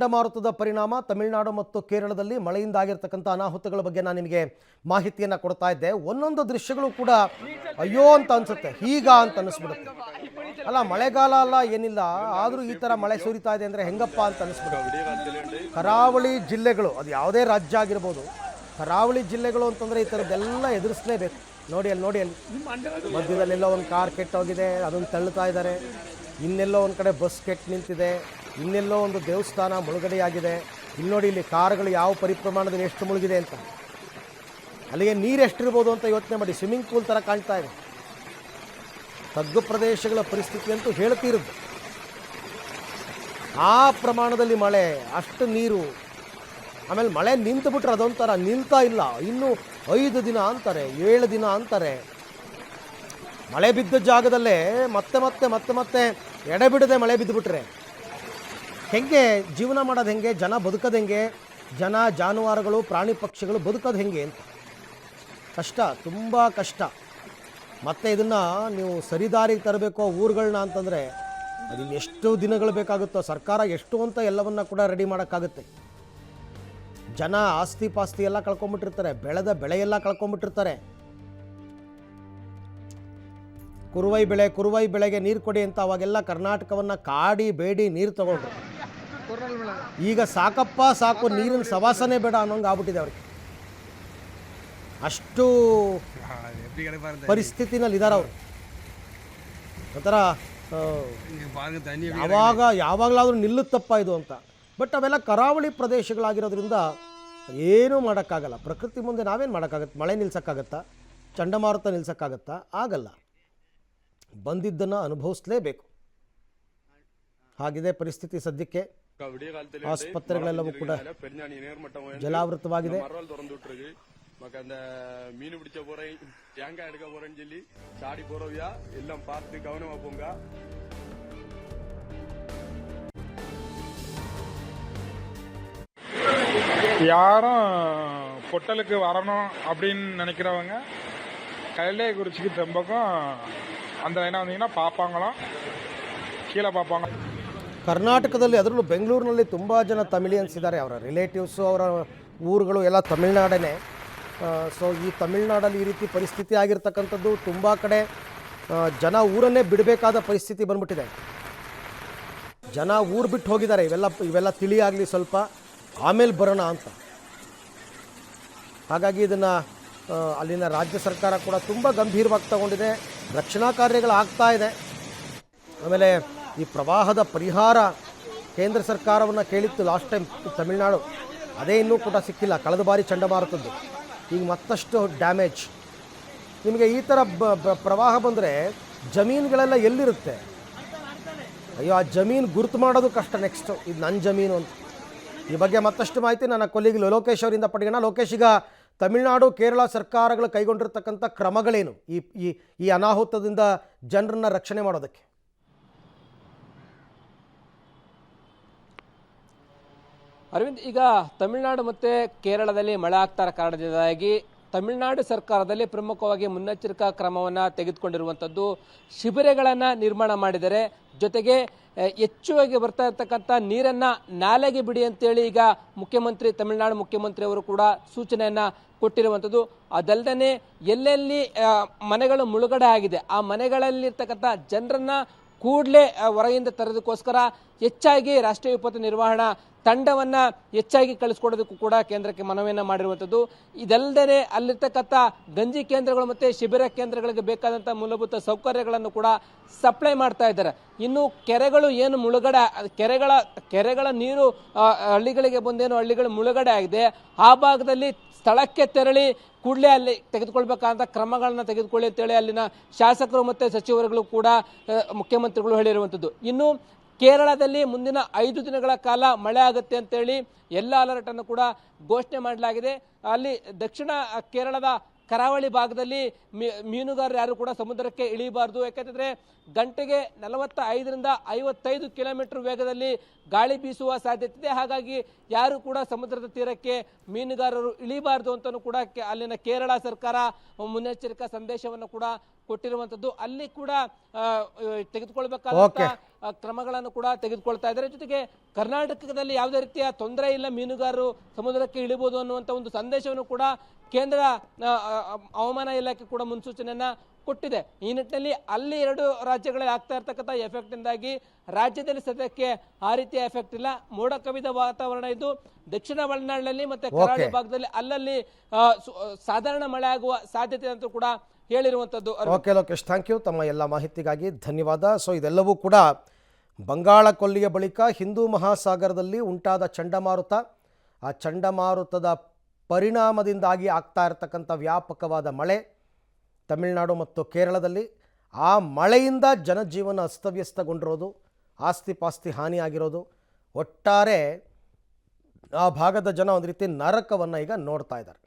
ಚಂಡಮಾರುತದ ಪರಿಣಾಮ ತಮಿಳುನಾಡು ಮತ್ತು ಕೇರಳದಲ್ಲಿ ಮಳೆಯಿಂದಾಗಿರತಕ್ಕಂಥ ಅನಾಹುತಗಳ ಬಗ್ಗೆ ನಾನು ನಿಮಗೆ ಮಾಹಿತಿಯನ್ನು ಕೊಡ್ತಾ ಇದ್ದೆ. ಒಂದೊಂದು ದೃಶ್ಯಗಳು ಕೂಡ ಅಯ್ಯೋ ಅಂತ ಅನಿಸುತ್ತೆ, ಹೀಗ ಅಂತ ಅನಿಸ್ಬಿಡುತ್ತೆ. ಅಲ್ಲ, ಮಳೆಗಾಲ ಅಲ್ಲ ಏನಿಲ್ಲ, ಆದರೂ ಈ ಥರ ಮಳೆ ಸುರಿತಾ ಇದೆ ಅಂದರೆ ಹೆಂಗಪ್ಪ ಅಂತ ಅನಿಸ್ಬಿಡುತ್ತೆ. ಕರಾವಳಿ ಜಿಲ್ಲೆಗಳು, ಅದು ಯಾವುದೇ ರಾಜ್ಯ ಆಗಿರ್ಬೋದು, ಕರಾವಳಿ ಜಿಲ್ಲೆಗಳು ಅಂತಂದರೆ ಈ ಥರದ್ದೆಲ್ಲ ಎದುರಿಸಲೇಬೇಕು. ನೋಡಿ ಅಲ್ಲಿ ಮಧ್ಯದಲ್ಲೆಲ್ಲೋ ಒಂದು ಕಾರ್ ಕೆಟ್ಟೋಗಿದೆ, ಅದನ್ನು ತಳ್ಳುತ್ತಾ ಇದ್ದಾರೆ. ಇನ್ನೆಲ್ಲೋ ಒಂದು ಕಡೆ ಬಸ್ ಕೆಟ್ಟು ನಿಂತಿದೆ, ಇನ್ನೆಲ್ಲೋ ಒಂದು ದೇವಸ್ಥಾನ ಮುಳುಗಡೆಯಾಗಿದೆ. ಇಲ್ಲಿ ನೋಡಿ, ಇಲ್ಲಿ ಕಾರುಗಳು ಯಾವ ಪರಿಪ್ರಮಾಣದಲ್ಲಿ ಎಷ್ಟು ಮುಳುಗಿದೆ ಅಂತ. ಅಲ್ಲಿಗೆ ನೀರು ಎಷ್ಟಿರ್ಬೋದು ಅಂತ ಯೋಚನೆ ಮಾಡಿ. ಸ್ವಿಮ್ಮಿಂಗ್ ಪೂಲ್ ಥರ ಕಾಣ್ತಾ ಇದೆ. ತಗ್ಗು ಪ್ರದೇಶಗಳ ಪರಿಸ್ಥಿತಿ ಅಂತೂ ಹೇಳ್ತಿರೋದು. ಆ ಪ್ರಮಾಣದಲ್ಲಿ ಮಳೆ, ಅಷ್ಟು ನೀರು. ಆಮೇಲೆ ಮಳೆ ನಿಂತು ಬಿಟ್ರೆ ಅದೊಂಥರ ನಿಲ್ತಾ ಇಲ್ಲ. ಇನ್ನೂ 5 ದಿನ ಅಂತಾರೆ, 7 ದಿನ ಅಂತಾರೆ. ಮಳೆ ಬಿದ್ದ ಜಾಗದಲ್ಲೇ ಮತ್ತೆ ಎಡೆಬಿಡದೆ ಮಳೆ ಬಿದ್ದುಬಿಟ್ರೆ ಹೆಂಗೆ ಜೀವನ ಮಾಡೋದು, ಹೆಂಗೆ ಜನ ಬದುಕೋದು, ಹೆಂಗೆ ಜನ ಜಾನುವಾರುಗಳು ಪ್ರಾಣಿ ಪಕ್ಷಿಗಳು ಬದುಕೋದು ಹೆಂಗೆ ಅಂತ. ಕಷ್ಟ, ತುಂಬ ಕಷ್ಟ. ಮತ್ತು ಇದನ್ನು ನೀವು ಸರಿದಾರಿಗೆ ತರಬೇಕೋ ಊರುಗಳನ್ನ ಅಂತಂದರೆ ಅದು ಎಷ್ಟು ದಿನಗಳು ಬೇಕಾಗುತ್ತೋ. ಸರ್ಕಾರ ಎಷ್ಟು ಅಂತ ಎಲ್ಲವನ್ನ ಕೂಡ ರೆಡಿ ಮಾಡೋಕ್ಕಾಗುತ್ತೆ. ಜನ ಆಸ್ತಿ ಪಾಸ್ತಿ ಎಲ್ಲ ಕಳ್ಕೊಂಬಿಟ್ಟಿರ್ತಾರೆ, ಬೆಳೆದ ಬೆಳೆಯೆಲ್ಲ ಕಳ್ಕೊಂಬಿಟ್ಟಿರ್ತಾರೆ. ಕುರುವೈ ಬೆಳೆಗೆ ನೀರು ಕೊಡಿ ಅಂತ ಅವಾಗೆಲ್ಲ ಕರ್ನಾಟಕವನ್ನು ಕಾಡಿ ಬೇಡಿ ನೀರು ತಗೊಂಡ್ರು. ಈಗ ಸಾಕಪ್ಪ ಸಾಕು, ನೀರಿನ ಸವಾಸನೆ ಬೇಡ ಅನ್ನೋಂಗೆ ಆಗ್ಬಿಟ್ಟಿದೆ ಅವ್ರಿಗೆ. ಅಷ್ಟು ಪರಿಸ್ಥಿತಿನಲ್ಲಿ ಇದ್ದಾರೆ ಅವರು. ಒಂಥರ ಯಾವಾಗಲಾದರೂ ನಿಲ್ಲುತ್ತಪ್ಪ ಇದು ಅಂತ. ಬಟ್ ಅವೆಲ್ಲ ಕರಾವಳಿ ಪ್ರದೇಶಗಳಾಗಿರೋದ್ರಿಂದ ಏನೂ ಮಾಡೋಕ್ಕಾಗಲ್ಲ. ಪ್ರಕೃತಿ ಮುಂದೆ ನಾವೇನು ಮಾಡೋಕ್ಕಾಗತ್ತೆ? ಮಳೆ ನಿಲ್ಸೋಕ್ಕಾಗತ್ತಾ? ಚಂಡಮಾರುತ ನಿಲ್ಸೋಕ್ಕಾಗತ್ತಾ? ಆಗಲ್ಲ. ಬಂದಿದ್ದನ್ನು ಅನುಭವಿಸಲೇಬೇಕು. ಹಾಗಿದೆ ಪರಿಸ್ಥಿತಿ ಸದ್ಯಕ್ಕೆ. ಆಸ್ಪತ್ರೆಗಳೆಲ್ಲವೂ ಕೂಡ ಜಲಾವೃತವಾಗಿದೆ. அந்த மீன் பிடிச்ச போறேன், தேங்காய் எடுக்க போறேன்னு சொல்லி சாடி போறவியா எல்லாம் பார்த்து கவனமா போங்க. யாரும் பொட்டலுக்கு வரணும் அப்படின்னு நினைக்கிறவங்க கல்லைக்குறிச்சிக்கு தெம்பக்கம் அந்த லைனாக வந்தீங்கன்னா பார்ப்பாங்களாம், கீழே பார்ப்பாங்க. ಕರ್ನಾಟಕದಲ್ಲಿ, ಅದರಲ್ಲೂ ಬೆಂಗಳೂರಿನಲ್ಲಿ ತುಂಬ ಜನ ತಮಿಳಿಯನ್ಸ್ ಇದ್ದಾರೆ. ಅವರ ರಿಲೇಟಿವ್ಸು, ಅವರ ಊರುಗಳು ಎಲ್ಲ ತಮಿಳ್ನಾಡೇ. ಸೊ ಈ ತಮಿಳ್ನಾಡಲ್ಲಿ ಈ ರೀತಿ ಪರಿಸ್ಥಿತಿ ಆಗಿರ್ತಕ್ಕಂಥದ್ದು. ತುಂಬ ಕಡೆ ಜನ ಊರನ್ನೇ ಬಿಡಬೇಕಾದ ಪರಿಸ್ಥಿತಿ ಬಂದ್ಬಿಟ್ಟಿದೆ. ಜನ ಊರು ಬಿಟ್ಟು ಹೋಗಿದ್ದಾರೆ. ಇವೆಲ್ಲ ತಿಳಿಯಾಗಲಿ ಸ್ವಲ್ಪ, ಆಮೇಲೆ ಬರೋಣ ಅಂತ. ಹಾಗಾಗಿ ಇದನ್ನು ಅಲ್ಲಿನ ರಾಜ್ಯ ಸರ್ಕಾರ ಕೂಡ ತುಂಬ ಗಂಭೀರವಾಗಿ ತಗೊಂಡಿದೆ. ರಕ್ಷಣಾ ಕಾರ್ಯಗಳು ಆಗ್ತಾ ಇದೆ. ಆಮೇಲೆ ಈ ಪ್ರವಾಹದ ಪರಿಹಾರ ಕೇಂದ್ರ ಸರ್ಕಾರವನ್ನು ಕೇಳಿತ್ತು ಲಾಸ್ಟ್ ಟೈಮ್ ತಮಿಳ್ನಾಡು. ಅದೇ ಇನ್ನೂ ಕೂಡ ಸಿಕ್ಕಿಲ್ಲ, ಕಳೆದ ಬಾರಿ ಚಂಡಮಾರುತದ್ದು. ಈಗ ಮತ್ತಷ್ಟು ಡ್ಯಾಮೇಜ್. ನಿಮಗೆ ಈ ಥರ ಪ್ರವಾಹ ಬಂದರೆ ಜಮೀನುಗಳೆಲ್ಲ ಎಲ್ಲಿರುತ್ತೆ? ಅಯ್ಯೋ, ಆ ಜಮೀನು ಗುರುತು ಮಾಡೋದು ಕಷ್ಟ. ನೆಕ್ಸ್ಟು ಇದು ನನ್ನ ಜಮೀನು ಅಂತ. ಈ ಬಗ್ಗೆ ಮತ್ತಷ್ಟು ಮಾಹಿತಿ ನನ್ನ ಕೊಲ್ಲಿಗೆ ಲೋಕೇಶ್ ಅವರಿಂದ ಪಡೆಯೋಣ. ಲೋಕೇಶ್, ಈಗ ತಮಿಳುನಾಡು ಕೇರಳ ಸರ್ಕಾರಗಳು ಕೈಗೊಂಡಿರ್ತಕ್ಕಂಥ ಕ್ರಮಗಳೇನು ಈ ಅನಾಹುತದಿಂದ ಜನರನ್ನು ರಕ್ಷಣೆ ಮಾಡೋದಕ್ಕೆ? ಅರವಿಂದ್, ಈಗ ತಮಿಳುನಾಡು ಮತ್ತು ಕೇರಳದಲ್ಲಿ ಮಳೆ ಆಗ್ತಾ ಇರೋ ಕಾರಣದಿಂದಾಗಿ ತಮಿಳುನಾಡು ಸರ್ಕಾರದಲ್ಲಿ ಪ್ರಮುಖವಾಗಿ ಮುನ್ನೆಚ್ಚರಿಕಾ ಕ್ರಮವನ್ನು ತೆಗೆದುಕೊಂಡಿರುವಂಥದ್ದು. ಶಿಬಿರಗಳನ್ನು ನಿರ್ಮಾಣ ಮಾಡಿದರೆ, ಜೊತೆಗೆ ಹೆಚ್ಚುವಾಗಿ ಬರ್ತಾ ಇರ್ತಕ್ಕಂಥ ನೀರನ್ನು ನಾಲೆಗೆ ಬಿಡಿ ಅಂತೇಳಿ ಈಗ ತಮಿಳುನಾಡು ಮುಖ್ಯಮಂತ್ರಿ ಅವರು ಕೂಡ ಸೂಚನೆಯನ್ನು ಕೊಟ್ಟಿರುವಂಥದ್ದು. ಅದಲ್ಲದೆ ಎಲ್ಲೆಲ್ಲಿ ಮನೆಗಳು ಮುಳುಗಡೆ ಆಗಿದೆ ಆ ಮನೆಗಳಲ್ಲಿರ್ತಕ್ಕಂಥ ಜನರನ್ನು ಕೂಡಲೇ ಹೊರಗಿಂದ ತರೋದಕ್ಕೋಸ್ಕರ ಹೆಚ್ಚಾಗಿ ರಾಷ್ಟ್ರೀಯ ವಿಪತ್ತು ನಿರ್ವಹಣಾ ತಂಡವನ್ನು ಹೆಚ್ಚಾಗಿ ಕಳಿಸ್ಕೊಡೋದಕ್ಕೂ ಕೂಡ ಕೇಂದ್ರಕ್ಕೆ ಮನವಿಯನ್ನು ಮಾಡಿರುವಂಥದ್ದು. ಇದಲ್ಲದೆ ಅಲ್ಲಿರ್ತಕ್ಕಂಥ ಗಂಜಿ ಕೇಂದ್ರಗಳು ಮತ್ತು ಶಿಬಿರ ಕೇಂದ್ರಗಳಿಗೆ ಬೇಕಾದಂಥ ಮೂಲಭೂತ ಸೌಕರ್ಯಗಳನ್ನು ಕೂಡ ಸಪ್ಲೈ ಮಾಡ್ತಾ ಇದ್ದಾರೆ. ಇನ್ನು ಕೆರೆಗಳು ಏನು ಮುಳುಗಡೆ, ಕೆರೆಗಳ ನೀರು ಹಳ್ಳಿಗಳಿಗೆ ಬಂದೇನು ಹಳ್ಳಿಗಳು ಮುಳುಗಡೆ ಆಗಿದೆ, ಆ ಭಾಗದಲ್ಲಿ ಸ್ಥಳಕ್ಕೆ ತೆರಳಿ ಕೂಡಲೇ ಅಲ್ಲಿ ತೆಗೆದುಕೊಳ್ಬೇಕಾದಂಥ ಕ್ರಮಗಳನ್ನ ತೆಗೆದುಕೊಳ್ಳಿ ಅಂತೇಳಿ ಅಲ್ಲಿನ ಶಾಸಕರು ಮತ್ತು ಸಚಿವರುಗಳು ಕೂಡ ಮುಖ್ಯಮಂತ್ರಿಗಳು ಹೇಳಿರುವಂಥದ್ದು. ಇನ್ನು ಕೇರಳದಲ್ಲಿ ಮುಂದಿನ 5 ದಿನಗಳ ಕಾಲ ಮಳೆ ಆಗುತ್ತೆ ಅಂತೇಳಿ ಎಲ್ಲ ಅಲರ್ಟ್ ಅನ್ನು ಕೂಡ ಘೋಷಣೆ ಮಾಡಲಾಗಿದೆ. ಅಲ್ಲಿ ದಕ್ಷಿಣ ಕೇರಳದ ಕರಾವಳಿ ಭಾಗದಲ್ಲಿ ಮೀನುಗಾರರು ಯಾರು ಕೂಡ ಸಮುದ್ರಕ್ಕೆ ಇಳಿಯಬಾರ್ದು. ಯಾಕಂತಂದ್ರೆ ಗಂಟೆಗೆ 45ರಿಂದ 55 ಕಿಲೋಮೀಟರ್ ವೇಗದಲ್ಲಿ ಗಾಳಿ ಬೀಸುವ ಸಾಧ್ಯತೆ ಇದೆ. ಹಾಗಾಗಿ ಯಾರು ಕೂಡ ಸಮುದ್ರದ ತೀರಕ್ಕೆ ಮೀನುಗಾರರು ಇಳಿಬಾರ್ದು ಅಂತಲೂ ಕೂಡ ಅಲ್ಲಿನ ಕೇರಳ ಸರ್ಕಾರ ಮುನ್ನೆಚ್ಚರಿಕಾ ಸಂದೇಶವನ್ನು ಕೂಡ ಕೊಟ್ಟಿರುವಂತದ್ದು. ಅಲ್ಲಿ ಕೂಡ ತೆಗೆದುಕೊಳ್ಬೇಕಾದಂತ ಕ್ರಮಗಳನ್ನು ಕೂಡ ತೆಗೆದುಕೊಳ್ತಾ ಇದ್ದಾರೆ. ಜೊತೆಗೆ ಕರ್ನಾಟಕದಲ್ಲಿ ಯಾವುದೇ ರೀತಿಯ ತೊಂದರೆ ಇಲ್ಲ, ಮೀನುಗಾರರು ಸಮುದ್ರಕ್ಕೆ ಇಳಿಬಹುದು ಅನ್ನುವಂತ ಒಂದು ಸಂದೇಶವನ್ನು ಕೂಡ ಕೇಂದ್ರ ಹವಾಮಾನ ಇಲಾಖೆ ಕೂಡ ಮುನ್ಸೂಚನೆಯನ್ನ ಕೊಟ್ಟಿದೆ. ಈ ನಿಟ್ಟಿನಲ್ಲಿ ಅಲ್ಲಿ 2 ರಾಜ್ಯಗಳಲ್ಲಿ ಆಗ್ತಾ ಇರ್ತಕ್ಕಂಥ ಎಫೆಕ್ಟ್ ಇಂದಾಗಿ ರಾಜ್ಯದಲ್ಲಿ ಸದ್ಯಕ್ಕೆ ಆ ರೀತಿಯ ಎಫೆಕ್ಟ್ ಇಲ್ಲ. ಮೋಡ ಕವಿದ ವಾತಾವರಣ ಇದು. ದಕ್ಷಿಣ ಒಳನಾಡಿನಲ್ಲಿ ಮತ್ತೆ ಕರಾವಳಿ ಭಾಗದಲ್ಲಿ ಅಲ್ಲಲ್ಲಿ ಸಾಧಾರಣ ಮಳೆ ಆಗುವ ಸಾಧ್ಯತೆ ಅಂತೂ ಕೂಡ ಹೇಳಿರುವಂತದ್ದು. ಓಕೆ ಲೋಕೇಶ್, ಥ್ಯಾಂಕ್ ಯು ತಮ್ಮ ಎಲ್ಲ ಮಾಹಿತಿಗಾಗಿ ಧನ್ಯವಾದ. ಸೊ ಇದೆಲ್ಲವೂ ಕೂಡ ಬಂಗಾಳ ಕೊಲ್ಲಿಯ ಬಳಿಕ ಹಿಂದೂ ಮಹಾಸಾಗರದಲ್ಲಿ ಉಂಟಾದ ಚಂಡಮಾರುತ, ಆ ಚಂಡಮಾರುತದ ಪರಿಣಾಮದಿಂದಾಗಿ ಆಗ್ತಾ ಇರತಕ್ಕಂಥ ವ್ಯಾಪಕವಾದ ಮಳೆ ತಮಿಳುನಾಡು ಮತ್ತು ಕೇರಳದಲ್ಲಿ, ಆ ಮಳೆಯಿಂದ ಜನಜೀವನ ಅಸ್ತವ್ಯಸ್ತಗೊಂಡಿರೋದು, ಆಸ್ತಿ ಪಾಸ್ತಿ ಹಾನಿಯಾಗಿರೋದು, ಒಟ್ಟಾರೆ ಆ ಭಾಗದ ಜನ ಒಂದು ರೀತಿ ನರಕವನ್ನು ಈಗ ನೋಡ್ತಾ ಇದ್ದಾರೆ.